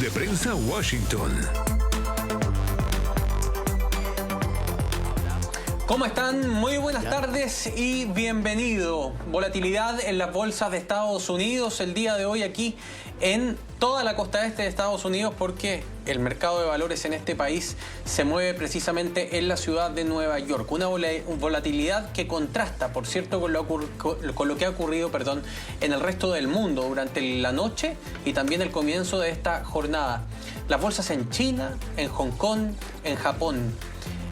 de Prensa Washington. ¿Cómo están? Muy buenas tardes y bienvenido. Volatilidad en las bolsas de Estados Unidos el día de hoy aquí en toda la costa este de Estados Unidos, porque el mercado de valores en este país se mueve precisamente en la ciudad de Nueva York. Una volatilidad que contrasta, por cierto, con lo que ha ocurrido, en el resto del mundo durante la noche y también el comienzo de esta jornada. Las bolsas en China, en Hong Kong, en Japón,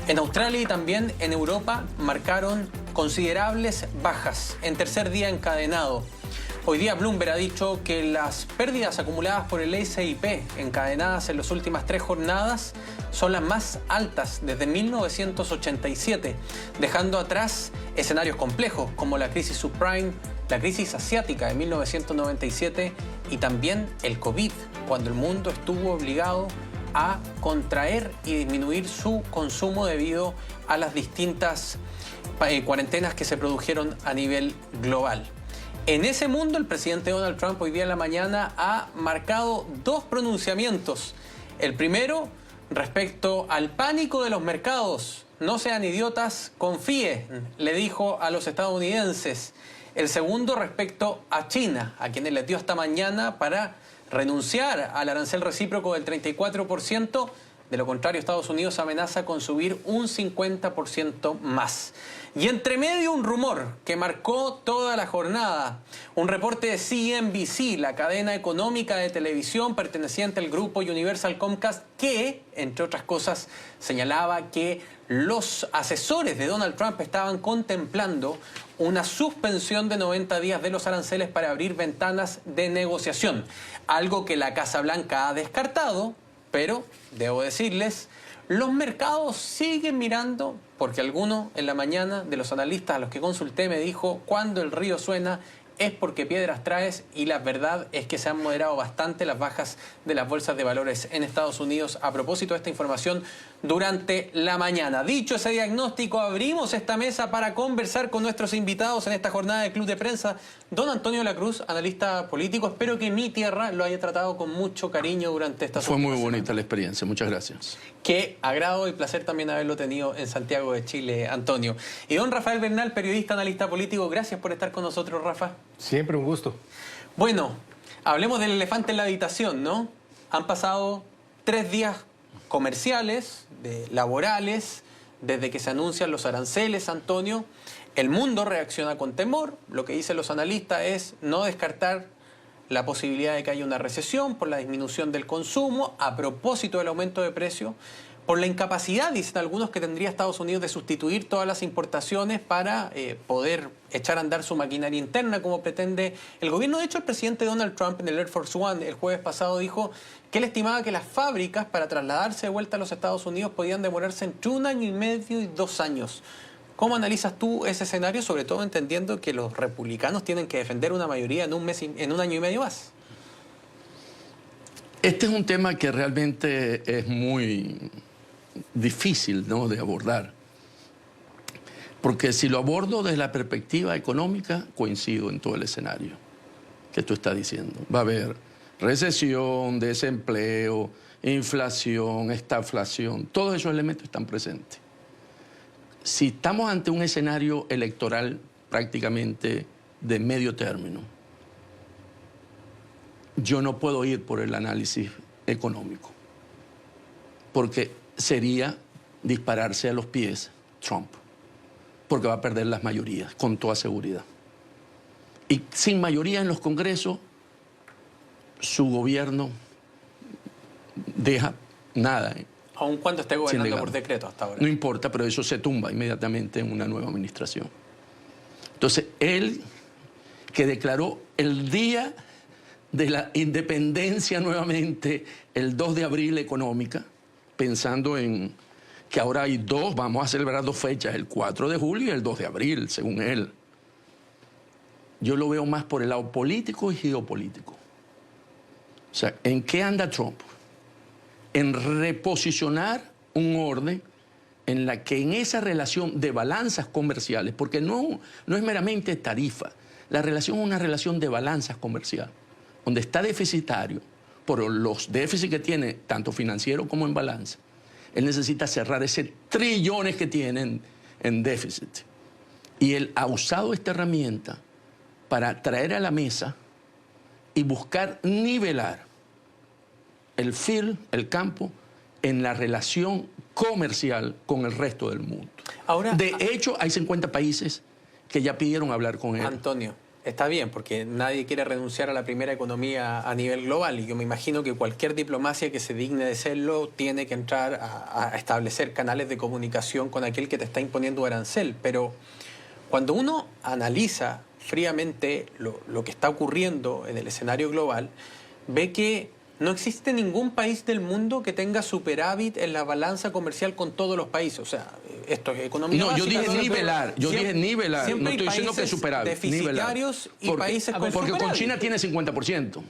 en Australia y también en Europa marcaron considerables bajas en tercer día encadenado. Hoy día Bloomberg ha dicho que las pérdidas acumuladas por el S&P encadenadas en las últimas 3 jornadas son las más altas desde 1987, dejando atrás escenarios complejos como la crisis subprime, la crisis asiática de 1997 y también el COVID, cuando el mundo estuvo obligado a contraer y disminuir su consumo debido a las distintas cuarentenas que se produjeron a nivel global. En ese mundo, el presidente Donald Trump hoy día en la mañana ha marcado 2 pronunciamientos. El primero, respecto al pánico de los mercados. No sean idiotas, confíe, le dijo a los estadounidenses. El segundo, respecto a China, a quienes les dio esta mañana para renunciar al arancel recíproco del 34%. De lo contrario, Estados Unidos amenaza con subir un 50% más. Y entre medio un rumor que marcó toda la jornada. Un reporte de CNBC, la cadena económica de televisión perteneciente al grupo Universal Comcast, que, entre otras cosas, señalaba que los asesores de Donald Trump estaban contemplando una suspensión de 90 días de los aranceles para abrir ventanas de negociación. Algo que la Casa Blanca ha descartado, pero debo decirles, los mercados siguen mirando, porque alguno en la mañana de los analistas a los que consulté me dijo: cuando el río suena es porque piedras traes, y la verdad es que se han moderado bastante las bajas de las bolsas de valores en Estados Unidos a propósito de esta información durante la mañana. Dicho ese diagnóstico, abrimos esta mesa para conversar con nuestros invitados en esta jornada de Club de Prensa. Don Antonio Lacruz, analista político, espero que mi tierra lo haya tratado con mucho cariño durante esta semana. Fue muy bonita la experiencia, muchas gracias. Qué agrado y placer también haberlo tenido en Santiago de Chile, Antonio. Y don Rafael Bernal, periodista, analista político, gracias por estar con nosotros, Rafa. Siempre un gusto. Bueno, hablemos del elefante en la habitación, ¿no? Han pasado 3 días comerciales, laborales, desde que se anuncian los aranceles, Antonio. El mundo reacciona con temor. Lo que dicen los analistas es no descartar la posibilidad de que haya una recesión por la disminución del consumo, a propósito del aumento de precio, por la incapacidad, dicen algunos, que tendría Estados Unidos de sustituir todas las importaciones para poder echar a andar su maquinaria interna como pretende el gobierno. De hecho, el presidente Donald Trump en el Air Force One el jueves pasado dijo que él estimaba que las fábricas para trasladarse de vuelta a los Estados Unidos podían demorarse entre 1 año y medio y 2 años. ¿Cómo analizas tú ese escenario, sobre todo entendiendo que los republicanos tienen que defender una mayoría en 1 año y medio más? Este es un tema que realmente es muy difícil, ¿no?, de abordar. Porque si lo abordo desde la perspectiva económica, coincido en todo el escenario que tú estás diciendo. Va a haber recesión, desempleo, inflación, estagflación. Todos esos elementos están presentes. Si estamos ante un escenario electoral prácticamente de medio término, yo no puedo ir por el análisis económico, porque sería dispararse a los pies Trump, porque va a perder las mayorías, con toda seguridad. Y sin mayoría en los congresos, su gobierno deja nada. Aun cuando esté gobernando por decreto hasta ahora. No importa, pero eso se tumba inmediatamente en una nueva administración. Entonces, él, que declaró el día de la independencia nuevamente, el 2 de abril económica, pensando en que ahora hay vamos a celebrar 2 fechas, el 4 de julio y el 2 de abril, según él. Yo lo veo más por el lado político y geopolítico. O sea, ¿en qué anda Trump? En reposicionar un orden en la que en esa relación de balanzas comerciales, porque no es meramente tarifa, la relación es una relación de balanzas comerciales, donde está deficitario por los déficits que tiene, tanto financiero como en balance, él necesita cerrar ese trillones que tienen en déficit. Y él ha usado esta herramienta para traer a la mesa y buscar nivelar el field, el campo, en la relación comercial con el resto del mundo. Ahora, de hecho, hay 50 países que ya pidieron hablar con él. Antonio, está bien, porque nadie quiere renunciar a la primera economía a nivel global, y yo me imagino que cualquier diplomacia que se digne de serlo tiene que entrar a establecer canales de comunicación con aquel que te está imponiendo arancel. Pero cuando uno analiza fríamente lo que está ocurriendo en el escenario global, ve que no existe ningún país del mundo que tenga superávit en la balanza comercial con todos los países. O sea, esto es economía básica. Yo dije nivelar, dije nivelar. No estoy diciendo que superávit. Deficitarios y países con porque superávit. con China tiene 50%.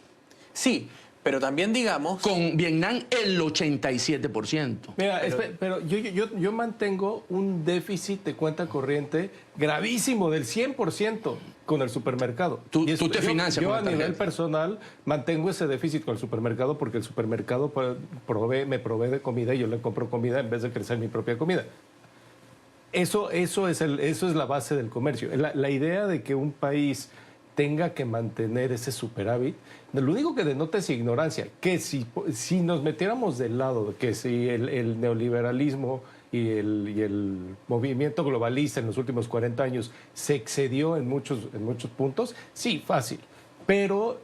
Sí, pero también digamos... Con Vietnam el 87%. Mira, pero yo mantengo un déficit de cuenta corriente gravísimo del 100% con el supermercado. Tú te financias yo con a la nivel tarjeta. personal mantengo ese déficit con el supermercado porque el supermercado me provee de comida y yo le compro comida en vez de crecer mi propia comida. Eso es la base del comercio. La idea de que un país tenga que mantener ese superávit, lo único que denota es ignorancia, que si nos metiéramos del lado de que si el neoliberalismo y el movimiento globalista en los últimos 40 años se excedió en muchos puntos, sí, fácil, pero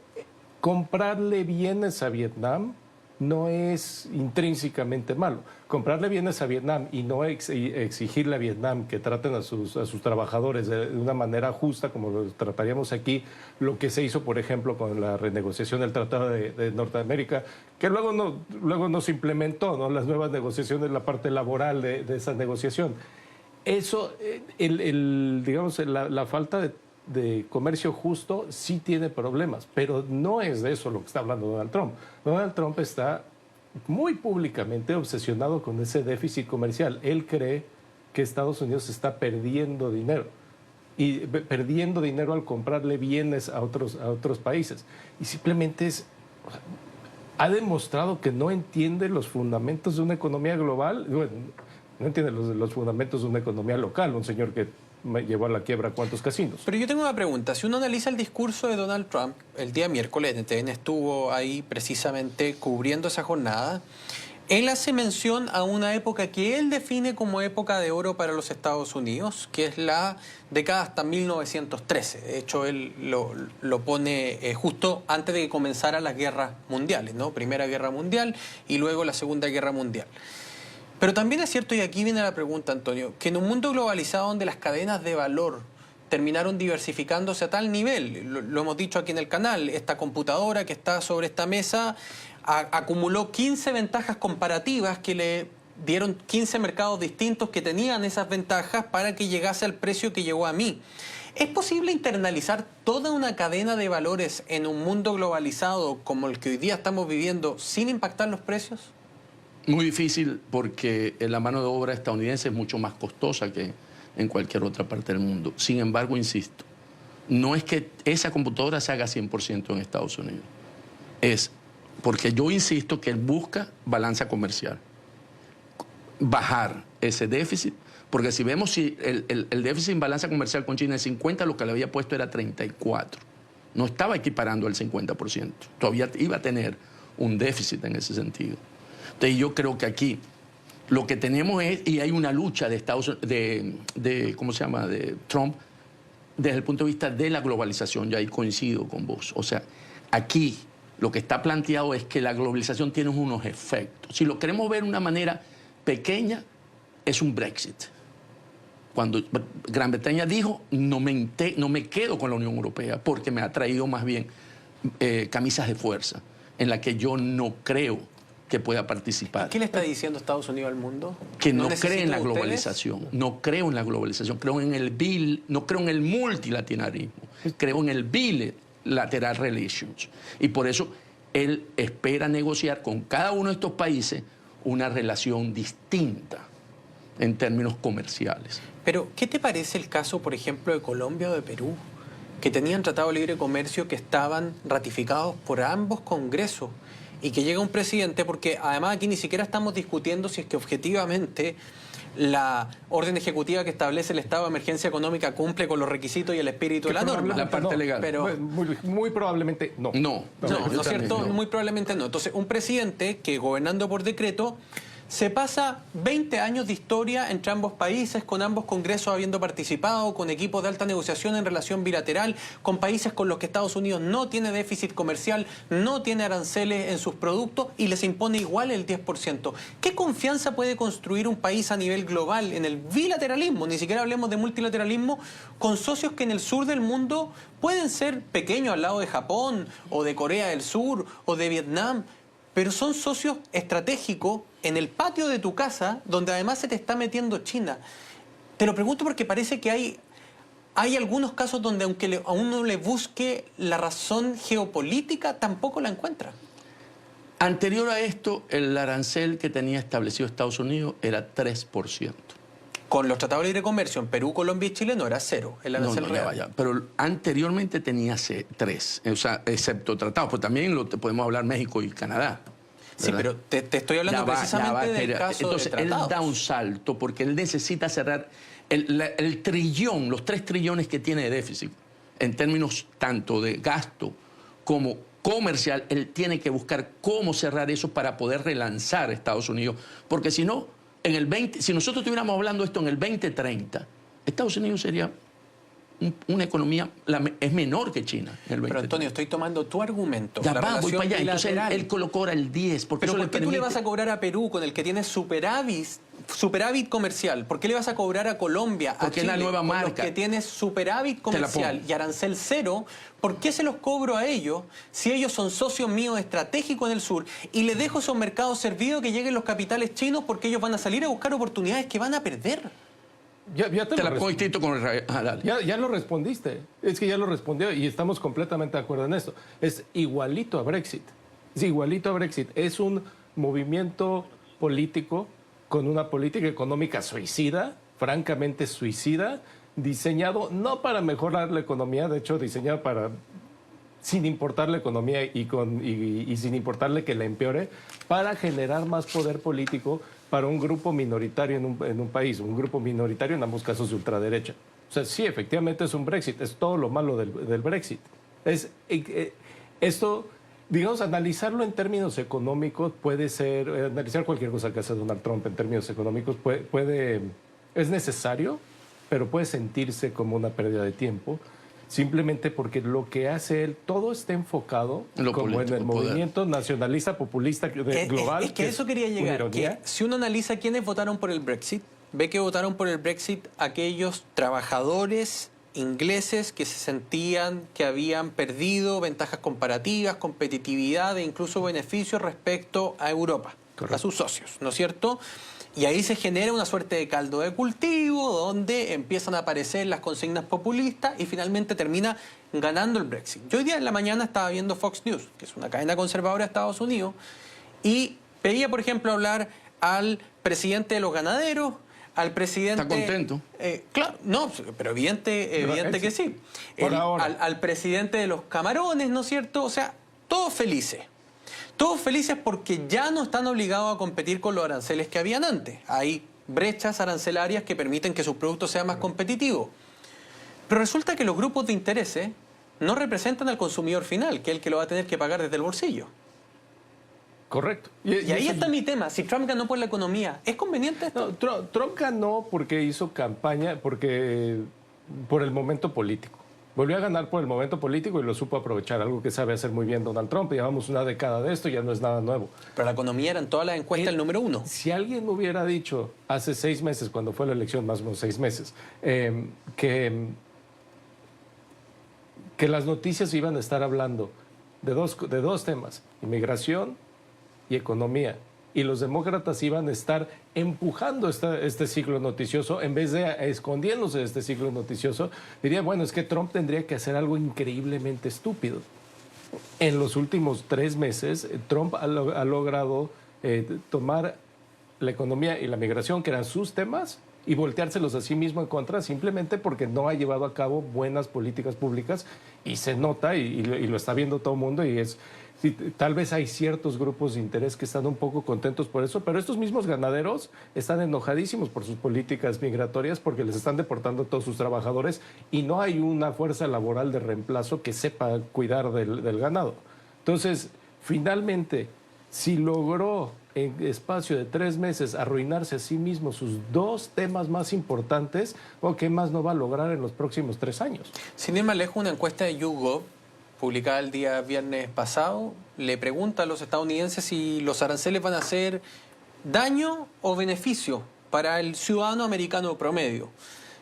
comprarle bienes a Vietnam no es intrínsecamente malo. Comprarle bienes a Vietnam y no exigirle a Vietnam que traten a sus trabajadores de una manera justa, como lo trataríamos aquí, lo que se hizo, por ejemplo, con la renegociación del Tratado de Norteamérica, que luego no se implementó, ¿no? Las nuevas negociaciones, la parte laboral de esa negociación. Eso, digamos, la falta de comercio justo sí tiene problemas, pero no es de eso lo que está hablando Donald Trump. Donald Trump está muy públicamente obsesionado con ese déficit comercial. Él cree que Estados Unidos está perdiendo dinero y perdiendo dinero al comprarle bienes a otros países. Y simplemente ha demostrado que no entiende los fundamentos de una economía global. Bueno, no entiende los fundamentos de una economía local. Un señor que llevó a la quiebra cuántos casinos. Pero yo tengo una pregunta. Si uno analiza el discurso de Donald Trump, el día miércoles, NTN estuvo ahí precisamente cubriendo esa jornada, él hace mención a una época que él define como época de oro para los Estados Unidos, que es la década hasta 1913. De hecho, él lo pone justo antes de que comenzaran las guerras mundiales, ¿no? Primera Guerra Mundial y luego la Segunda Guerra Mundial. Pero también es cierto, y aquí viene la pregunta, Antonio, que en un mundo globalizado donde las cadenas de valor terminaron diversificándose a tal nivel, lo hemos dicho aquí en el canal, esta computadora que está sobre esta mesa acumuló 15 ventajas comparativas que le dieron 15 mercados distintos que tenían esas ventajas para que llegase al precio que llegó a mí. ¿Es posible internalizar toda una cadena de valores en un mundo globalizado como el que hoy día estamos viviendo sin impactar los precios? Muy difícil porque la mano de obra estadounidense es mucho más costosa que en cualquier otra parte del mundo. Sin embargo, insisto, no es que esa computadora se haga 100% en Estados Unidos. Es porque yo insisto que él busca balanza comercial. Bajar ese déficit, porque si vemos si el déficit en balanza comercial con China es 50, lo que le había puesto era 34. No estaba equiparando al 50%. Todavía iba a tener un déficit en ese sentido. Entonces yo creo que aquí lo que tenemos es, y hay una lucha de ¿cómo se llama?, de Trump, desde el punto de vista de la globalización, y ahí coincido con vos. O sea, aquí lo que está planteado es que la globalización tiene unos efectos. Si lo queremos ver de una manera pequeña, es un Brexit. Cuando Gran Bretaña dijo, no me quedo con la Unión Europea porque me ha traído más bien camisas de fuerza, en la que yo no creo que pueda participar. ¿Qué le está diciendo Estados Unidos al mundo? Que no cree en la globalización. No creo en la globalización. Creo en no creo en el multilateralismo. Creo en el bilateral relations. Y por eso él espera negociar con cada uno de estos países una relación distinta en términos comerciales. Pero, ¿qué te parece el caso, por ejemplo, de Colombia o de Perú, que tenían tratado de libre comercio que estaban ratificados por ambos congresos y que llega un presidente, porque además aquí ni siquiera estamos discutiendo si es que objetivamente la orden ejecutiva que establece el estado de emergencia económica cumple con los requisitos y el espíritu de la norma. La parte no, legal. Pero muy probablemente no. No, ¿no es cierto? no. Muy probablemente no. Entonces, un presidente que gobernando por decreto se pasa 20 años de historia entre ambos países, con ambos congresos habiendo participado, con equipos de alta negociación en relación bilateral, con países con los que Estados Unidos no tiene déficit comercial, no tiene aranceles en sus productos y les impone igual el 10%. ¿Qué confianza puede construir un país a nivel global en el bilateralismo? Ni siquiera hablemos de multilateralismo, con socios que en el sur del mundo pueden ser pequeños al lado de Japón o de Corea del Sur o de Vietnam, pero son socios estratégicos en el patio de tu casa, donde además se te está metiendo China. Te lo pregunto porque parece que hay algunos casos donde aunque a uno le busque la razón geopolítica, tampoco la encuentra. Anterior a esto, el arancel que tenía establecido Estados Unidos era 3%. Con los tratados de libre comercio en Perú, Colombia y Chile no era cero, el arancel ya real. vaya. Pero anteriormente tenía 3, o sea, excepto tratados, pues también podemos hablar México y Canadá. Sí, pero te estoy hablando precisamente del caso Entonces, de tratados. él da un salto porque él necesita cerrar el trillón, los 3 trillones que tiene de déficit, en términos tanto de gasto como comercial. Él tiene que buscar cómo cerrar eso para poder relanzar a Estados Unidos, porque si no, si nosotros estuviéramos hablando esto en el 2030, Estados Unidos sería una economía, es menor que China en el 2030. Pero Antonio, estoy tomando tu argumento. Ya la va, voy relación para allá. Entonces bilateral. él colocó ahora el 10. Porque Pero eso ¿por qué tú le vas a permite... cobrar a Perú con el que tiene superávit comercial? ¿Por qué le vas a cobrar a Colombia, a Porque es Chile, la nueva con los marca. que tiene superávit comercial y arancel cero? ¿Por qué se los cobro a ellos si ellos son socios míos estratégicos en el sur y les dejo esos mercados servidos que lleguen los capitales chinos porque ellos van a salir a buscar oportunidades que van a perder? Ya Te la pongo distinto con Israel. Dale. Ya lo respondiste. Es que ya lo respondió y estamos completamente de acuerdo en esto. Es igualito a Brexit. Es igualito a Brexit. Es un movimiento político con una política económica suicida, francamente suicida, diseñado no para mejorar la economía, de hecho diseñado para, sin importar la economía y sin importarle que la empeore, para generar más poder político para un grupo minoritario en un país, un grupo minoritario en ambos casos de ultraderecha. O sea, sí, efectivamente es un Brexit, es todo lo malo del Brexit. Esto, digamos, analizarlo en términos económicos puede ser, analizar cualquier cosa que hace Donald Trump en términos económicos es necesario, pero puede sentirse como una pérdida de tiempo, simplemente porque lo que hace él, todo está enfocado como en el movimiento nacionalista, populista global. Es que eso quería llegar, que si uno analiza quiénes votaron por el Brexit, ve que votaron por el Brexit aquellos trabajadores ingleses que se sentían que habían perdido ventajas comparativas, competitividad e incluso beneficios respecto a Europa, correcto, a sus socios, ¿no es cierto? Y ahí se genera una suerte de caldo de cultivo donde empiezan a aparecer las consignas populistas y finalmente termina ganando el Brexit. Yo hoy día en la mañana estaba viendo Fox News, que es una cadena conservadora de Estados Unidos, y veía, por ejemplo, hablar al presidente de los ganaderos, al presidente... ¿Está contento? Claro, no, pero evidente que sí. Al presidente de los camarones, ¿no es cierto? O sea, todos felices. Todos felices porque ya no están obligados a competir con los aranceles que habían antes. Hay brechas arancelarias que permiten que sus productos sean más competitivos. Pero resulta que los grupos de intereses no representan al consumidor final, que es el que lo va a tener que pagar desde el bolsillo. Correcto. Y ahí está mi tema. Si Trump ganó por la economía, ¿es conveniente esto? No, Trump ganó porque hizo campaña, por el momento político. Volvió a ganar por el momento político y lo supo aprovechar, algo que sabe hacer muy bien Donald Trump. Llevamos una década de esto, ya no es nada nuevo. Pero la economía era en todas las encuestas el número 1. Si alguien me hubiera dicho hace 6 meses, cuando fue la elección, más o menos 6 meses, que las noticias iban a estar hablando de dos temas, inmigración y economía, y los demócratas iban a estar empujando este ciclo noticioso en vez de escondiéndose de este ciclo noticioso, diría, bueno, es que Trump tendría que hacer algo increíblemente estúpido. En los últimos 3 meses, Trump ha logrado tomar la economía y la migración, que eran sus temas, y volteárselos a sí mismo en contra, simplemente porque no ha llevado a cabo buenas políticas públicas, y se nota, y lo está viendo todo el mundo, y es Sí, tal vez hay ciertos grupos de interés que están un poco contentos por eso, pero estos mismos ganaderos están enojadísimos por sus políticas migratorias porque les están deportando a todos sus trabajadores y no hay una fuerza laboral de reemplazo que sepa cuidar del ganado. Entonces, finalmente, si logró en espacio de 3 meses arruinarse a sí mismo sus 2 temas más importantes, ¿o qué más no va a lograr en los próximos 3 años? Sin ir más lejos, una encuesta de YouGov publicada el día viernes pasado, le pregunta a los estadounidenses si los aranceles van a hacer daño o beneficio para el ciudadano americano promedio.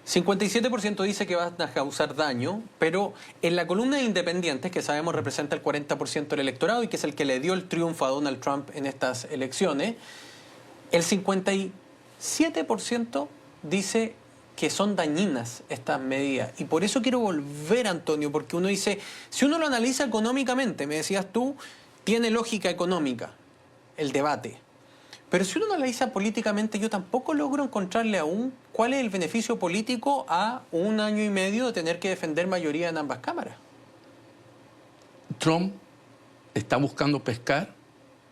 57% dice que van a causar daño, pero en la columna de independientes, que sabemos representa el 40% del electorado y que es el que le dio el triunfo a Donald Trump en estas elecciones, el 57% dice que son dañinas estas medidas. Y por eso quiero volver, Antonio, porque uno dice, si uno lo analiza económicamente, me decías tú, tiene lógica económica el debate. Pero si uno lo analiza políticamente, yo tampoco logro encontrarle aún cuál es el beneficio político a 1 año y medio de tener que defender mayoría en ambas cámaras. Trump está buscando pescar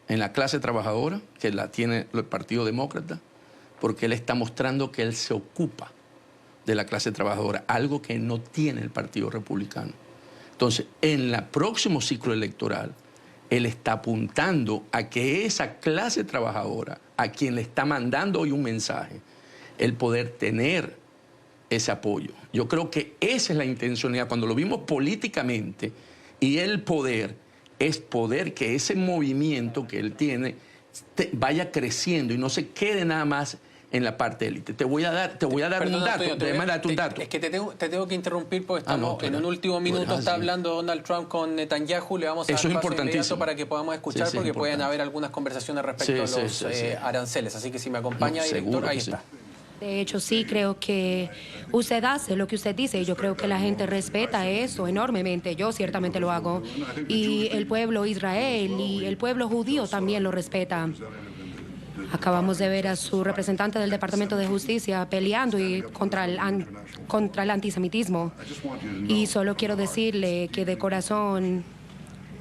en la clase trabajadora, que la tiene el Partido Demócrata, porque él está mostrando que él se ocupa de la clase trabajadora, algo que no tiene el Partido Republicano. Entonces, en el próximo ciclo electoral, él está apuntando a que esa clase trabajadora, a quien le está mandando hoy un mensaje, el poder tener ese apoyo. Yo creo que esa es la intencionalidad. Cuando lo vimos políticamente, y el poder es poder que ese movimiento que él tiene vaya creciendo y no se quede nada más en la parte élite. Te voy a dar Perdón, un dato. Antonio, Déjame darte un dato. Es que te tengo que interrumpir porque estamos en un último minuto. Está hablando Donald Trump con Netanyahu. Le vamos a dar Eso es paso importantísimo inmediato para que podamos escuchar, sí, porque es pueden importante. haber algunas conversaciones respecto a los aranceles. Así que si me acompaña, No, director, seguro ahí que sí. está. De hecho, sí, creo que usted hace lo que usted dice y yo creo que la gente respeta eso enormemente. Yo ciertamente lo hago. Y el pueblo Israel y el pueblo judío también lo respeta. Acabamos de ver a su representante del Departamento de Justicia peleando contra el antisemitismo. Y solo quiero decirle que de corazón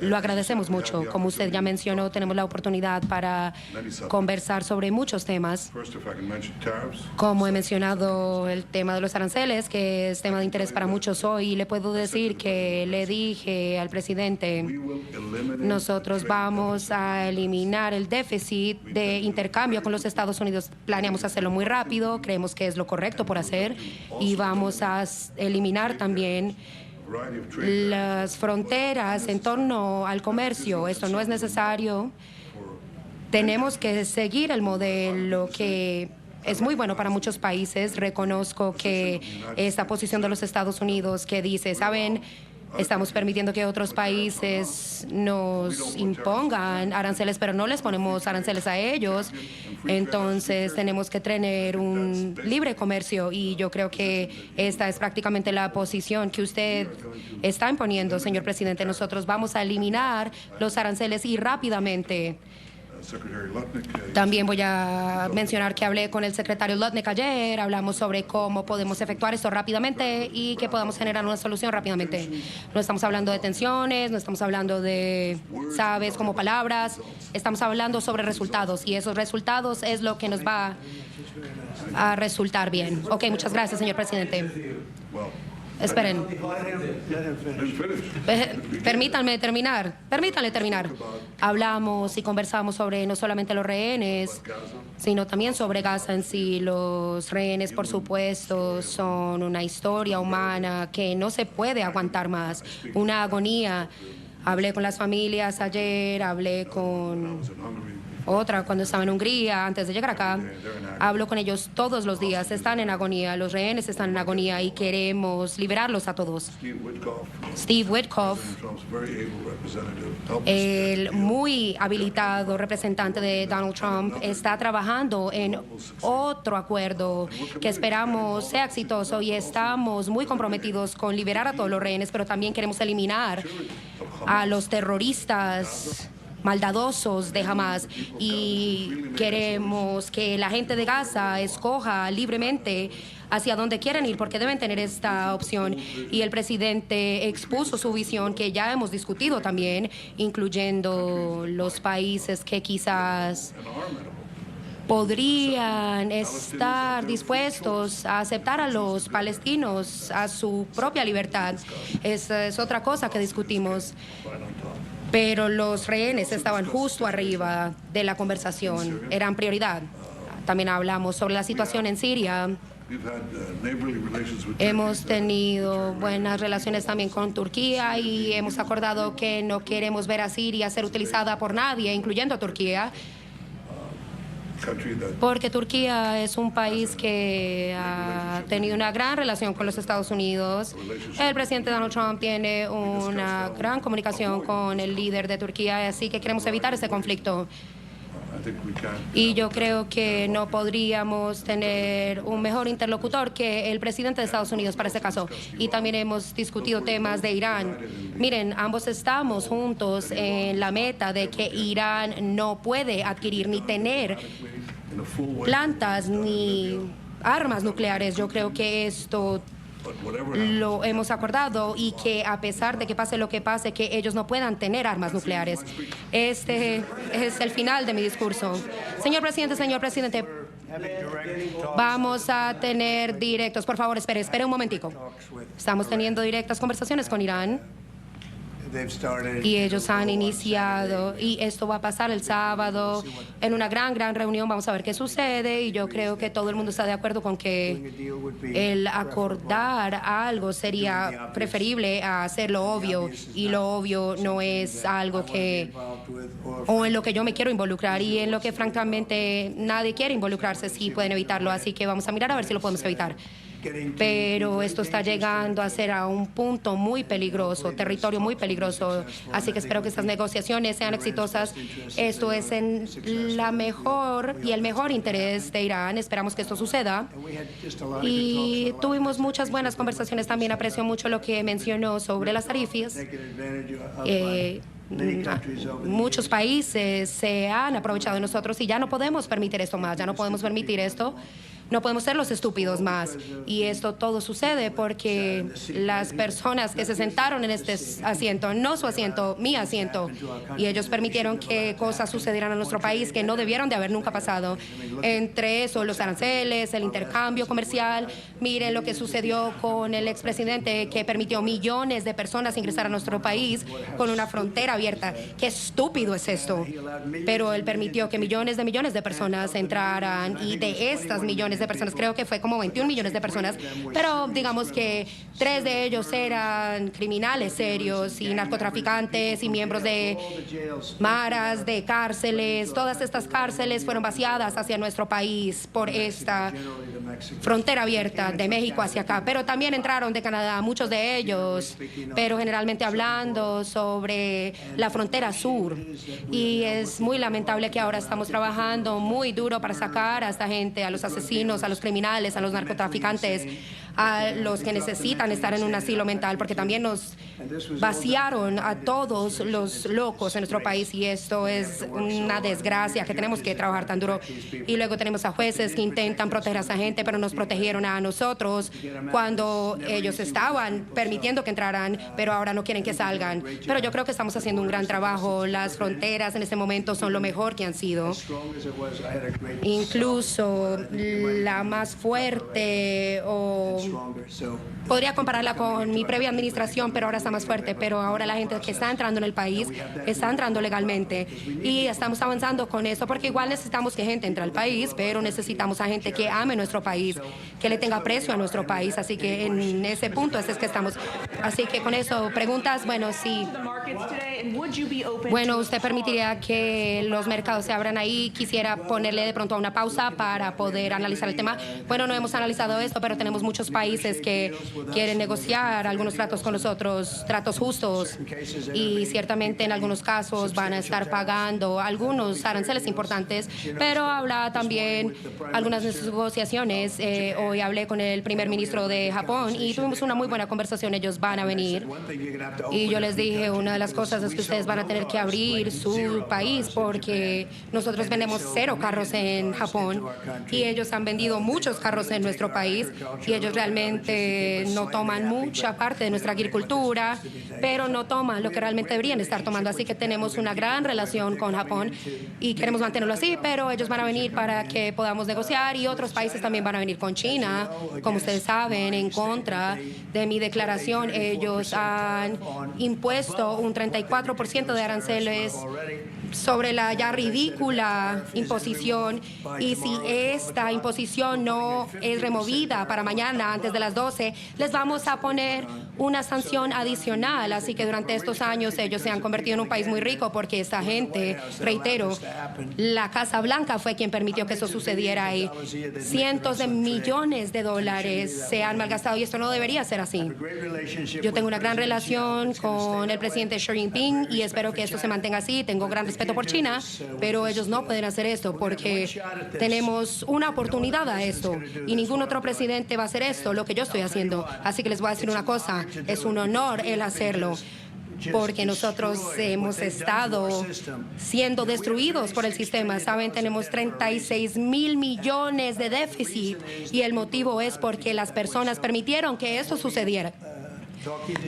lo agradecemos mucho. Como usted ya mencionó, tenemos la oportunidad para conversar sobre muchos temas. Como he mencionado, el tema de los aranceles, que es tema de interés para muchos hoy. Le puedo decir que le dije al presidente, nosotros vamos a eliminar el déficit de intercambio con los Estados Unidos. Planeamos hacerlo muy rápido, creemos que es lo correcto por hacer, y vamos a eliminar también las fronteras en torno al comercio. Esto no es necesario. Tenemos que seguir el modelo que es muy bueno para muchos países. Reconozco que esta posición de los Estados Unidos que dice, ¿saben? Estamos permitiendo que otros países nos impongan aranceles, pero no les ponemos aranceles a ellos. Entonces tenemos que tener un libre comercio y yo creo que esta es prácticamente la posición que usted está imponiendo, señor presidente. Nosotros vamos a eliminar los aranceles y rápidamente. También voy a mencionar que hablé con el secretario Lutnick ayer, hablamos sobre cómo podemos efectuar esto rápidamente y que podamos generar una solución rápidamente. No estamos hablando de tensiones, no estamos hablando de, sabes, como palabras, estamos hablando sobre resultados y esos resultados es lo que nos va a resultar bien. Ok, muchas gracias, señor presidente. Esperen. Permítanle terminar. Hablamos y conversamos sobre no solamente los rehenes, sino también sobre Gaza en sí. Los rehenes, por supuesto, son una historia humana que no se puede aguantar más. Una agonía. Hablé con las familias ayer, hablé con otra cuando estaba en Hungría, antes de llegar acá. Hablo con ellos todos los días, están en agonía, los rehenes están en agonía y queremos liberarlos a todos. Steve Witkoff, el muy habilitado representante de Donald Trump, está trabajando en otro acuerdo que esperamos sea exitoso y estamos muy comprometidos con liberar a todos los rehenes, pero también queremos eliminar a los terroristas maldadosos de Hamas y queremos que la gente de Gaza escoja libremente hacia dónde quieren ir, porque deben tener esta opción. Y el presidente expuso su visión, que ya hemos discutido también, incluyendo los países que quizás podrían estar dispuestos a aceptar a los palestinos a su propia libertad. Esa es otra cosa que discutimos. Pero los rehenes estaban justo arriba de la conversación, eran prioridad. También hablamos sobre la situación en Siria. Hemos tenido buenas relaciones también con Turquía y hemos acordado que no queremos ver a Siria ser utilizada por nadie, incluyendo a Turquía, porque Turquía es un país que ha tenido una gran relación con los Estados Unidos. El presidente Donald Trump tiene una gran comunicación con el líder de Turquía, así que queremos evitar ese conflicto. Y yo creo que no podríamos tener un mejor interlocutor que el presidente de Estados Unidos para este caso. Y también hemos discutido temas de Irán. Miren, ambos estamos juntos en la meta de que Irán no puede adquirir ni tener plantas ni armas nucleares. Yo creo que esto lo hemos acordado y que a pesar de que pase lo que pase, que ellos no puedan tener armas nucleares. Este es el final de mi discurso. Señor presidente, vamos a tener directos. Por favor, espere un momentico. Estamos teniendo directas conversaciones con Irán. Y ellos han iniciado, y esto va a pasar el sábado en una gran reunión. Vamos a ver qué sucede, y yo creo que todo el mundo está de acuerdo con que el acordar algo sería preferible a hacerlo obvio, y lo obvio no es algo o en lo que yo me quiero involucrar, y en lo que francamente nadie quiere involucrarse si pueden evitarlo. Así que vamos a mirar a ver si lo podemos evitar. Pero esto está llegando a ser a un punto muy peligroso, territorio muy peligroso. Así que espero que estas negociaciones sean exitosas. Esto es en el mejor interés de Irán. Esperamos que esto suceda. Y tuvimos muchas buenas conversaciones también. Aprecio mucho lo que mencionó sobre las tarifas. Muchos países se han aprovechado de nosotros y ya no podemos permitir esto más. Ya no podemos permitir esto. No podemos ser los estúpidos más. Y esto todo sucede porque las personas que se sentaron en este asiento, no su asiento, mi asiento, y ellos permitieron que cosas sucedieran en nuestro país que no debieron de haber nunca pasado. Entre eso, los aranceles, el intercambio comercial. Miren lo que sucedió con el expresidente, que permitió millones de personas ingresar a nuestro país con una frontera abierta. Qué estúpido es esto. Pero él permitió que millones de personas entraran, y de estas millones de personas, creo que fue como 21 millones de personas, pero digamos que 3 de ellos eran criminales serios y narcotraficantes y miembros de maras, de cárceles. Todas estas cárceles fueron vaciadas hacia nuestro país por esta frontera abierta de México hacia acá, pero también entraron de Canadá, muchos de ellos, pero generalmente hablando sobre la frontera sur. Y es muy lamentable que ahora estamos trabajando muy duro para sacar a esta gente, a los asesinos, a los criminales, a los narcotraficantes, a los que necesitan estar en un asilo mental, porque también nos vaciaron a todos los locos en nuestro país, y esto es una desgracia que tenemos que trabajar tan duro. Y luego tenemos a jueces que intentan proteger a esa gente, pero nos protegieron a nosotros cuando ellos estaban permitiendo que entraran, pero ahora no quieren que salgan. Pero yo creo que estamos haciendo un gran trabajo. Las fronteras en este momento son lo mejor que han sido. Incluso la más fuerte, o podría compararla con mi previa administración, pero ahora está más fuerte. Pero ahora la gente que está entrando en el país está entrando legalmente, y estamos avanzando con eso, porque igual necesitamos que gente entre al país, pero necesitamos a gente que ame nuestro país, que le tenga aprecio a nuestro país. Así que en ese punto es que estamos. Así que con eso, preguntas. Bueno, sí. Bueno, ¿usted permitiría que los mercados se abran ahí? Quisiera ponerle de pronto una pausa para poder analizar el tema. Bueno, no hemos analizado esto, pero tenemos muchos países que quieren negociar algunos tratos con nosotros, tratos justos, y ciertamente en algunos casos van a estar pagando algunos aranceles importantes, pero habla también algunas negociaciones. Hoy hablé con el primer ministro de Japón y tuvimos una muy buena conversación. Ellos van van a venir. Y yo les dije, una de las cosas es que ustedes van a tener que abrir su país porque nosotros vendemos 0 carros en Japón y ellos han vendido muchos carros en nuestro país y ellos realmente no toman mucha parte de nuestra agricultura, pero no toman lo que realmente deberían estar tomando. Así que tenemos una gran relación con Japón y queremos mantenerlo así, pero ellos van a venir para que podamos negociar y otros países también van a venir con China. Como ustedes saben, en contra de mi declaración, ellos han impuesto un 34% de aranceles sobre la ya ridícula imposición, y si esta imposición no es removida para mañana antes de las 12, les vamos a poner una sanción adicional. Así que durante estos años ellos se han convertido en un país muy rico porque esta gente, reitero, la Casa Blanca fue quien permitió que eso sucediera y cientos de millones de dólares se han malgastado y esto no debería ser así. Yo tengo una gran relación con el presidente Xi Jinping y espero que esto se mantenga así. Tengo gran respeto por China, pero ellos no pueden hacer esto porque tenemos una oportunidad a esto y ningún otro presidente va a hacer esto, lo que yo estoy haciendo. Así que les voy a decir una cosa, es un honor el hacerlo, porque nosotros hemos estado siendo destruidos por el sistema. Saben, tenemos 36,000 millones de déficit y el motivo es porque las personas permitieron que eso sucediera.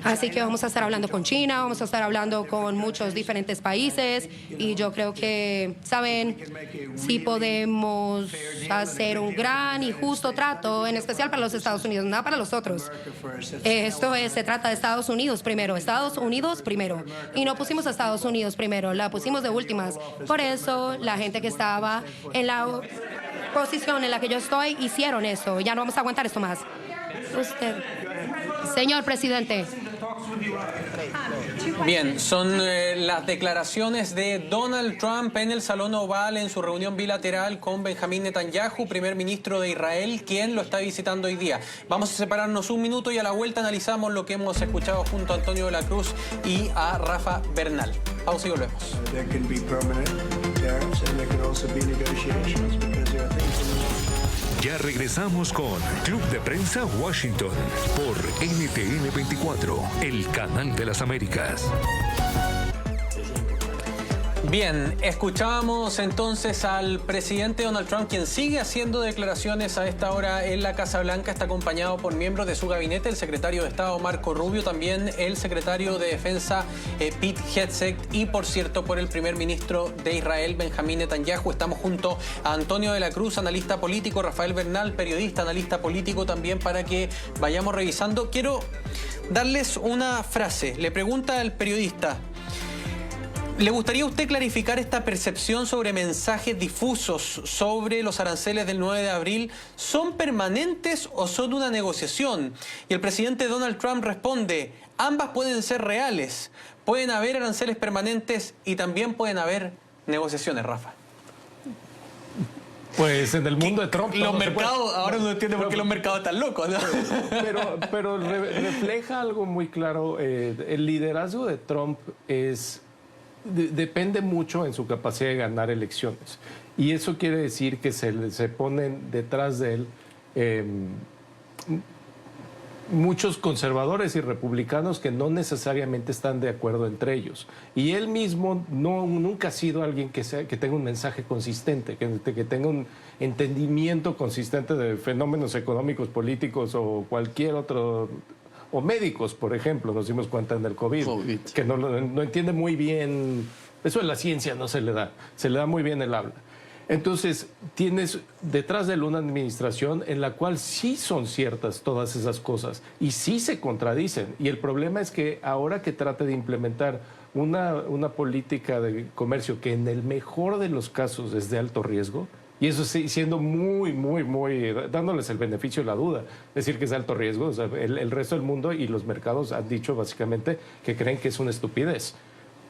Así que vamos a estar hablando con China, vamos a estar hablando con muchos diferentes países y yo creo que, saben, sí podemos hacer un gran y justo trato, en especial para los Estados Unidos, nada para los otros. Se trata de Estados Unidos primero, y no pusimos a Estados Unidos primero, la pusimos de últimas. Por eso la gente que estaba en la posición en la que yo estoy hicieron eso. Ya no vamos a aguantar esto más. Usted. Señor presidente. Bien, son las declaraciones de Donald Trump en el Salón Oval en su reunión bilateral con Benjamín Netanyahu, primer ministro de Israel, quien lo está visitando hoy día. Vamos a separarnos un minuto y a la vuelta analizamos lo que hemos escuchado junto a Antonio de la Cruz y a Rafa Bernal. Pausa y volvemos. Ya regresamos con Club de Prensa Washington por NTN 24, el canal de las Américas. Bien, escuchábamos entonces al presidente Donald Trump, quien sigue haciendo declaraciones a esta hora en la Casa Blanca. Está acompañado por miembros de su gabinete, el secretario de Estado Marco Rubio, también el secretario de Defensa Pete Hegseth y, por cierto, por el primer ministro de Israel, Benjamín Netanyahu. Estamos junto a Antonio de la Cruz, analista político, Rafael Bernal, periodista, analista político también, para que vayamos revisando. Quiero darles una frase. Le pregunta al periodista: ¿le gustaría a usted clarificar esta percepción sobre mensajes difusos sobre los aranceles del 9 de abril? ¿Son permanentes o son una negociación? Y el presidente Donald Trump responde: ambas pueden ser reales. Pueden haber aranceles permanentes y también pueden haber negociaciones, Rafa. Pues en el mundo de Trump... Los mercados, ahora no entiendo por qué los mercados están locos, ¿no? Pero refleja algo muy claro. El liderazgo de Trump depende mucho en su capacidad de ganar elecciones. Y eso quiere decir que se ponen detrás de él muchos conservadores y republicanos que no necesariamente están de acuerdo entre ellos. Y él mismo nunca ha sido alguien que tenga un mensaje consistente, que tenga un entendimiento consistente de fenómenos económicos, políticos o cualquier otro... O médicos, por ejemplo, nos dimos cuenta en el COVID. Que no entiende muy bien, eso en la ciencia no se le da muy bien el habla. Entonces, tienes detrás de él una administración en la cual sí son ciertas todas esas cosas y sí se contradicen. Y el problema es que ahora que trate de implementar una política de comercio que en el mejor de los casos es de alto riesgo, y eso sí, siendo muy, dándoles el beneficio de la duda, decir que es de alto riesgo. O sea, el resto del mundo y los mercados han dicho básicamente que creen que es una estupidez.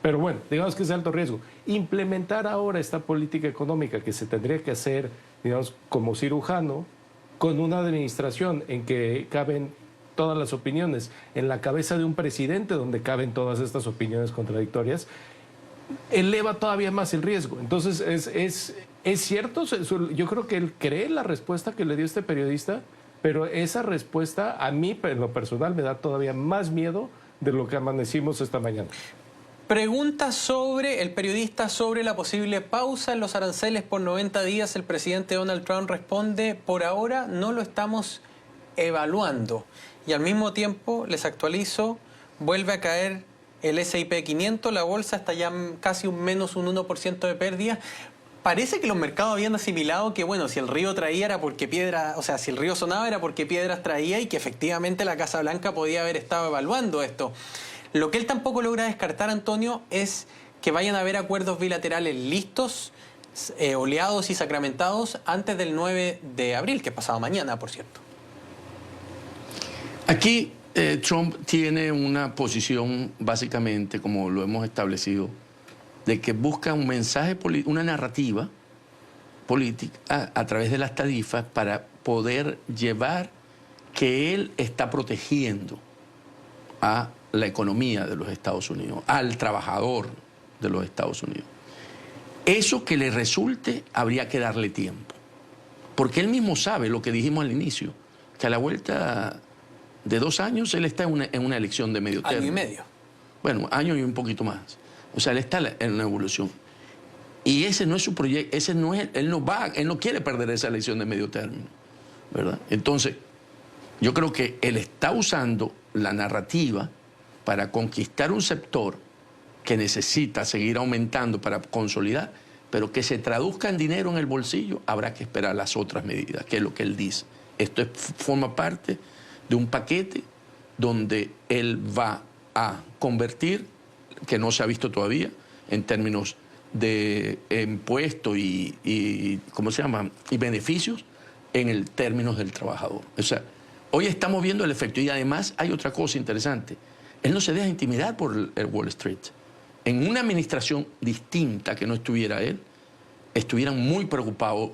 Pero bueno, digamos que es de alto riesgo. Implementar ahora esta política económica que se tendría que hacer, digamos, como cirujano, con una administración en que caben todas las opiniones, en la cabeza de un presidente donde caben todas estas opiniones contradictorias, eleva todavía más el riesgo. Entonces, es cierto, yo creo que él cree la respuesta que le dio este periodista, Pero esa respuesta a mí, en lo personal, me da todavía más miedo de lo que amanecimos esta mañana. Pregunta sobre el periodista sobre la posible pausa en los aranceles por 90 días. El presidente Donald Trump responde: por ahora no lo estamos evaluando. Y al mismo tiempo, les actualizo, vuelve a caer el S&P 500, la bolsa está ya casi menos un 1% de pérdida. Parece que los mercados habían asimilado que, bueno, si el río traía era porque piedra, o sea, si el río sonaba era porque piedras traía, y que efectivamente la Casa Blanca podía haber estado evaluando esto. Lo que él tampoco logra descartar, Antonio, es que vayan a haber acuerdos bilaterales listos, oleados y sacramentados antes del 9 de abril, que es pasado mañana, por cierto. Aquí Trump tiene una posición, básicamente, como lo hemos establecido, de que busca un mensaje, una narrativa política a través de las tarifas para poder llevar que él está protegiendo a la economía de los Estados Unidos, al trabajador de los Estados Unidos. Eso que le resulte, habría que darle tiempo. Porque él mismo sabe lo que dijimos al inicio, que a la vuelta de 2 años él está en una elección de medio término. Año y medio. Bueno, año y un poquito más. O sea, él está en una evolución. Y ese no es su proyecto, él no quiere perder esa elección de medio término, ¿verdad? Entonces, yo creo que él está usando la narrativa para conquistar un sector que necesita seguir aumentando para consolidar, pero que se traduzca en dinero en el bolsillo, habrá que esperar las otras medidas, que es lo que él dice. Esto forma parte de un paquete donde él va a convertir, que no se ha visto todavía, en términos de impuestos y ¿cómo se llama? Y beneficios, en el términos del trabajador. O sea, hoy estamos viendo el efecto. Y además hay otra cosa interesante. Él no se deja intimidar por el Wall Street. En una administración distinta que no estuviera él, estuvieran muy preocupados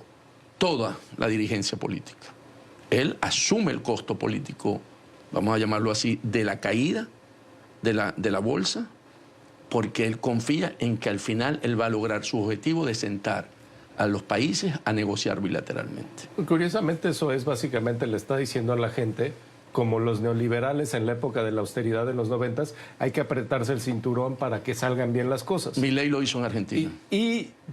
toda la dirigencia política. Él asume el costo político, vamos a llamarlo así, de la caída de la bolsa, porque él confía en que al final él va a lograr su objetivo de sentar a los países a negociar bilateralmente. Curiosamente, eso es básicamente, le está diciendo a la gente, como los neoliberales en la época de la austeridad de los 90s, hay que apretarse el cinturón para que salgan bien las cosas. Milei lo hizo en Argentina.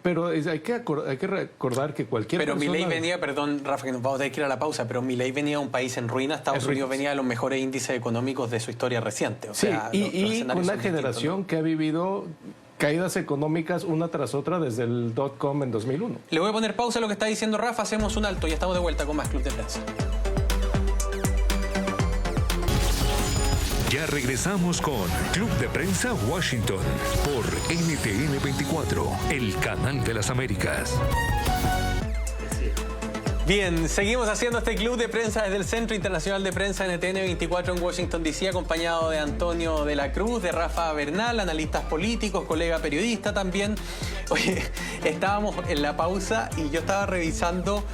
Pero hay que recordar que cualquier Pero persona... Milei venía, perdón, Rafa, que nos vamos a tener que ir a la pausa, pero Milei venía de un país en ruina. Estados Unidos venía de los mejores índices económicos de su historia reciente. O sea, y una generación que ha vivido caídas económicas una tras otra desde el .com en 2001. Le voy a poner pausa a lo que está diciendo Rafa, hacemos un alto y estamos de vuelta con más Club de Prensa. Ya regresamos con Club de Prensa Washington por NTN 24, el canal de las Américas. Bien, seguimos haciendo este Club de Prensa desde el Centro Internacional de Prensa NTN 24 en Washington, D.C., acompañado de Antonio de la Cruz, de Rafa Bernal, analistas políticos, colega periodista también. Oye, estábamos en la pausa y yo estaba revisando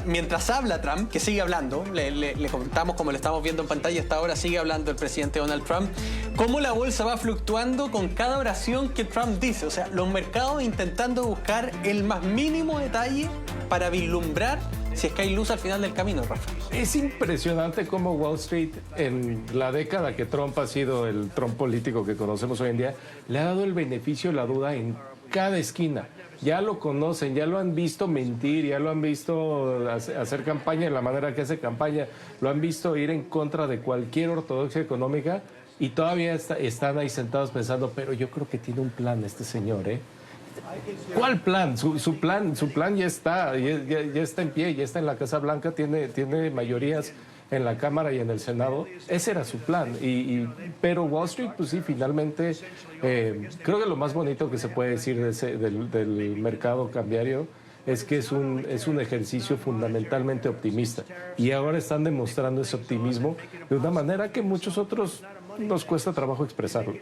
mientras habla Trump, que sigue hablando, le contamos como lo estamos viendo en pantalla, hasta ahora sigue hablando el presidente Donald Trump, cómo la bolsa va fluctuando con cada oración que Trump dice. O sea, los mercados intentando buscar el más mínimo detalle para vislumbrar si es que hay luz al final del camino, Rafa. Es impresionante cómo Wall Street, en la década que Trump ha sido el Trump político que conocemos hoy en día, le ha dado el beneficio de la duda en cada esquina. Ya lo conocen, ya lo han visto mentir, ya lo han visto hacer campaña de la manera que hace campaña, lo han visto ir en contra de cualquier ortodoxia económica y todavía están ahí sentados pensando, pero yo creo que tiene un plan este señor, ¿eh? ¿Cuál plan? Su plan ya está en pie, ya está en la Casa Blanca, tiene mayorías en la Cámara y en el Senado. Ese era su plan. Pero Wall Street, pues sí, finalmente, creo que lo más bonito que se puede decir del mercado cambiario es que es un ejercicio fundamentalmente optimista. Y ahora están demostrando ese optimismo de una manera que muchos otros nos cuesta trabajo expresarlo.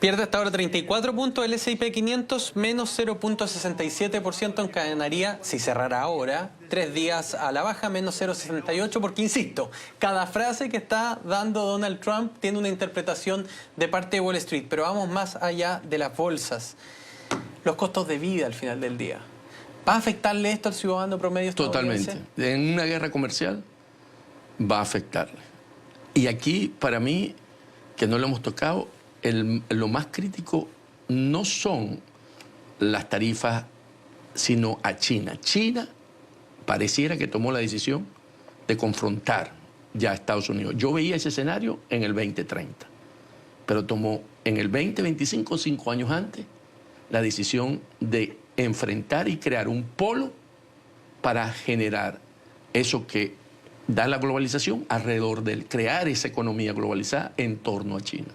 Pierde hasta ahora 34 puntos el S&P 500, menos 0.67%, encadenaría, si cerrara ahora, 3 días a la baja, menos 0.68%, porque insisto, cada frase que está dando Donald Trump tiene una interpretación de parte de Wall Street, pero vamos más allá de las bolsas. Los costos de vida al final del día. ¿Va a afectarle esto al ciudadano promedio estadounidense? Totalmente. En una guerra comercial va a afectarle. Y aquí, para mí, que no lo hemos tocado, lo más crítico no son las tarifas, sino a China. China pareciera que tomó la decisión de confrontar ya a Estados Unidos. Yo veía ese escenario en el 2030, pero tomó en el 2025, 5 años antes, la decisión de enfrentar y crear un polo para generar eso que da la globalización alrededor de él, crear esa economía globalizada en torno a China.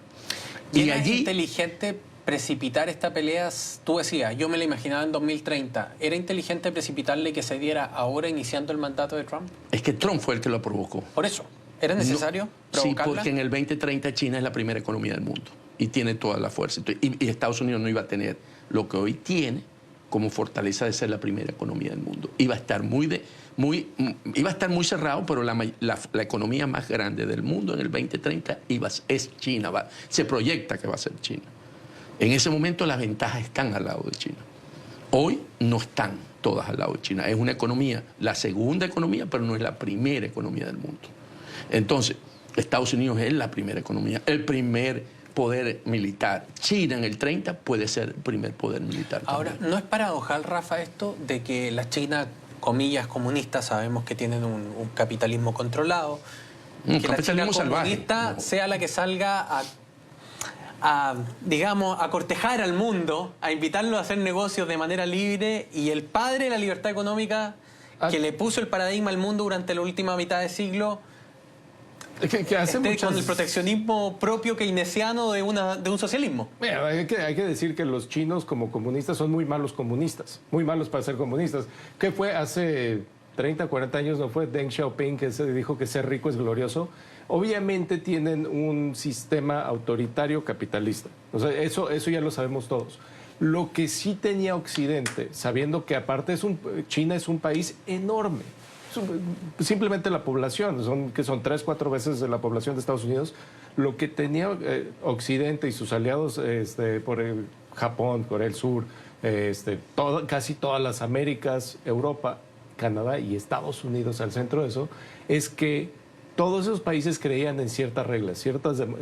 Y allí es inteligente precipitar esta pelea. Tú decías, yo me la imaginaba en 2030. ¿Era inteligente precipitarle que se diera ahora iniciando el mandato de Trump? Es que Trump fue el que lo provocó. Por eso, ¿era necesario provocarla? Sí, porque en el 2030 China es la primera economía del mundo y tiene toda la fuerza. Y Estados Unidos no iba a tener lo que hoy tiene como fortaleza de ser la primera economía del mundo. Iba a estar muy cerrado, pero la economía más grande del mundo en el 2030 es China. Se proyecta que va a ser China. En ese momento las ventajas están al lado de China. Hoy no están todas al lado de China. Es una economía, la segunda economía, pero no es la primera economía del mundo. Entonces, Estados Unidos es la primera economía, el primer poder militar. China en el 30 puede ser el primer poder militar. Ahora, también. ¿no es paradojal, Rafa, esto de que la China, comillas, comunistas, sabemos que tienen un capitalismo controlado, Un que la China capitalismo salvaje. comunista sea la que salga digamos, a cortejar al mundo, a invitarlo a hacer negocios de manera libre, y el padre de la libertad económica que le puso el paradigma al mundo durante la última mitad de siglo, que hace con el proteccionismo propio keynesiano de un socialismo? Mira, hay que decir que los chinos como comunistas son muy malos comunistas, muy malos para ser comunistas. ¿Qué fue hace 30, 40 años? ¿No fue Deng Xiaoping que se dijo que ser rico es glorioso? Obviamente tienen un sistema autoritario capitalista. O sea, eso ya lo sabemos todos. Lo que sí tenía Occidente, sabiendo que aparte China es un país enorme, simplemente la población, que son 3, 4 veces de la población de Estados Unidos, lo que tenía Occidente y sus aliados por el Japón, Corea del Sur, casi todas las Américas, Europa, Canadá y Estados Unidos al centro de eso, es que todos esos países creían en ciertas reglas,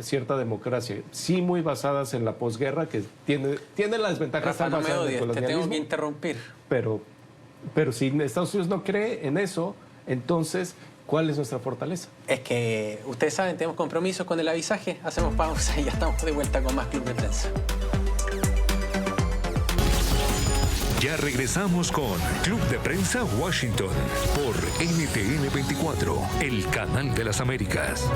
cierta democracia, sí muy basadas en la posguerra, que tiene las desventajas. Rafa, no me odies, te tengo que interrumpir. Pero si Estados Unidos no cree en eso, entonces, ¿cuál es nuestra fortaleza? Es que, ustedes saben, tenemos compromisos con el avisaje, hacemos pausa y ya estamos de vuelta con más Club de Prensa. Ya regresamos con Club de Prensa Washington por NTN 24, el canal de las Américas.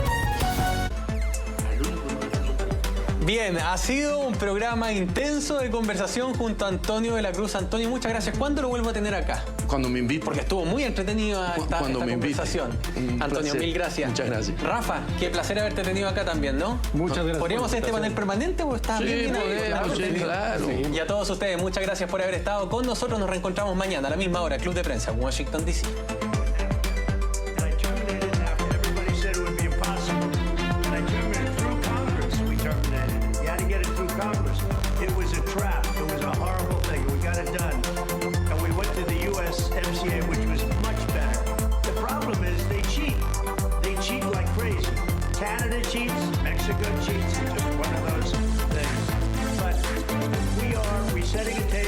Bien, ha sido un programa intenso de conversación junto a Antonio de la Cruz. Antonio, muchas gracias. ¿Cuándo lo vuelvo a tener acá? Cuando me invite. Porque estuvo muy entretenida esta conversación. Antonio, placer. mil gracias. Muchas gracias. Rafa, qué placer haberte tenido acá también, ¿no? Muchas gracias. ¿Podríamos hacer este panel permanente o está bien? Claro. Y a todos ustedes, muchas gracias por haber estado con nosotros. Nos reencontramos mañana a la misma hora. Club de Prensa, Washington, D.C. It was a trap. It was a horrible thing. We got it done. And we went to the USMCA, which was much better. The problem is they cheat. They cheat like crazy. Canada cheats. Mexico cheats. It's just one of those things. But we are resetting a table.